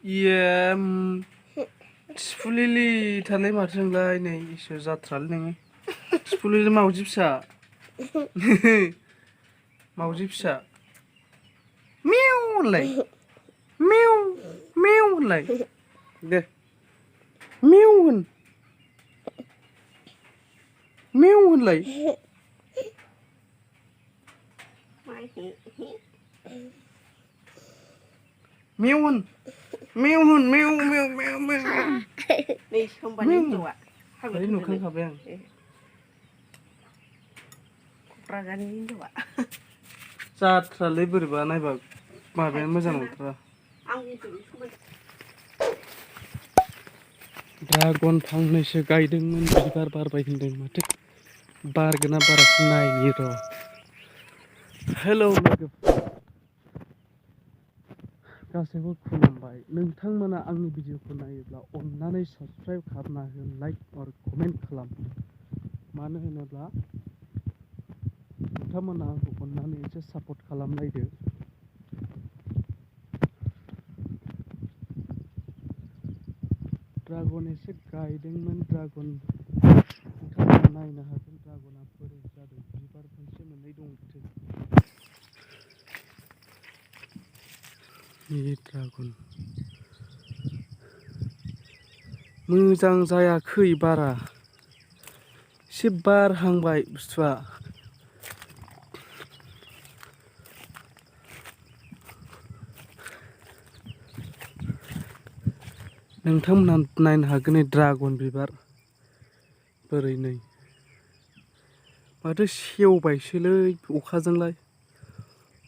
Iya, sepuluh थारलाय माथो नोंलाय नै इसोर जाथ्रालै नोङो 10 मावजि फिसा मावजि फिसा मिउ होनलाय मिउ मिउ होनलाय दे मिउ होन मिउ होनलाय मिउ होन मिउ होन मिउ मिउ मिउ मिउ नै सोमबानो हिनजावा ओइ नुखांखाबाय आं क'क्राझारनि हिनजावा जाथ्रालै बोरैबा नायबा माबायानो मोजां नंथारा ड्रागन फांनैसो गायदोंमोन बिबार बारबाय होनदों माथो बारगोना बाराखै नायनि र' हेलौ लोगोफोर गासैबो खुलुमबाय नोंथांमोना आंनि भिडिअखौ नायोब्ला अननानै साबस्क्राइब खालामना हो लाइक आरो कमेन्ट खालाम मानो होनोब्ला नोंथांमोना आंखौ अननानै एसे सापर्ट खालामलायदो ड्रागन एसे गायदोंमोन ड्रागन नोंथांमोना नायनो हागोन ड्रागना बोरै जादों बिबार मोनसे मोननै दं बे ड्रागन मोजां जायाखै बारा एसे बारहांबाय बुस्थुआ नोंथांमोना नायनो हागोन नै ड्रागन बिबार बोरै नै माथो सेवबायसोलै अखाजोंलाय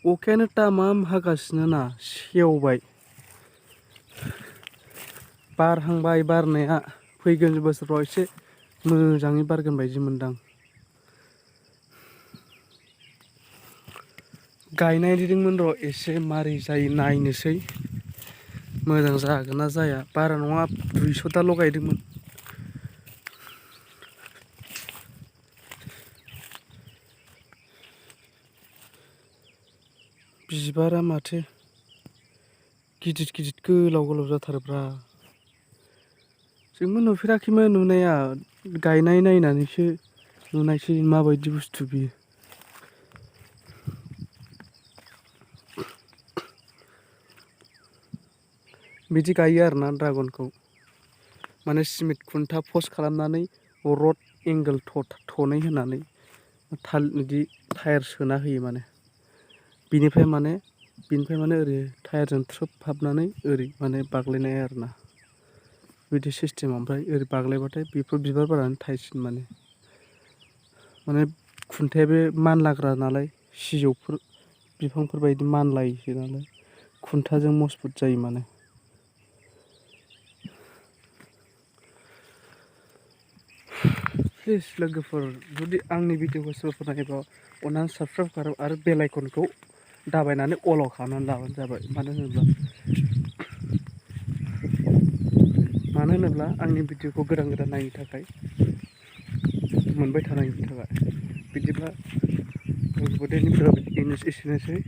अखायानो तामाम हागासिनो ना सेवबाय बारहांबाय बारनाया फैगोन बोसोरफ्राव एसे मोजाङै बारगोन बायदि मोनदां गायनायदोंमोन र' एसे मारै जायो नायनोसै मोजां जागोन ना जाया बारा नङा 200 दाल' गायदोंमोन बिबारा माथो गिदिर गिदिर गोलाव गोलाव जाथारोब्रा जोंबो नुफेराखैमोन नुनाया गायनाय नायनानैसो नुनायसै माबायदि बुस्थु बियो बिदि गायो आरोना ड्रागनखौ माने सिमेन्ट खुन्था पस्ट खालामनानै रड एंगोल थनै होनानै बिदि टायार सोना होयो माने बिनिफ्राय माने ओरै टायारजों थ्रोब हाबनानै ओरै माने बाग्लायनाय आरोना बिदि सिस्टेम ओमफ्राय ओरै बाग्लायबाथाय बेफोर बिबार बारानो थायसिन माने खुन्थाया बे मानलाग्रा नालाय सिजौफोर बिफांफोर बायदि मानलायोसो नालाय खुन्थाजों मजबुत जायो माने प्लिज लोगोफोर जुदि आंनि भिडिअखौ सोरबाफोर नायोबा अननानै साबस्क्राइब खालाम आरो बेल आइकनखौ दाबायनानै अल खालामनानै लाबानो जाबाय मानो होनोब्ला आंनि भिडिअखौ गोदान गोदान नायनो थाखाय मोनबाय थानायनि थाखाय बिदिब्ला बोदैनि एसेनोसै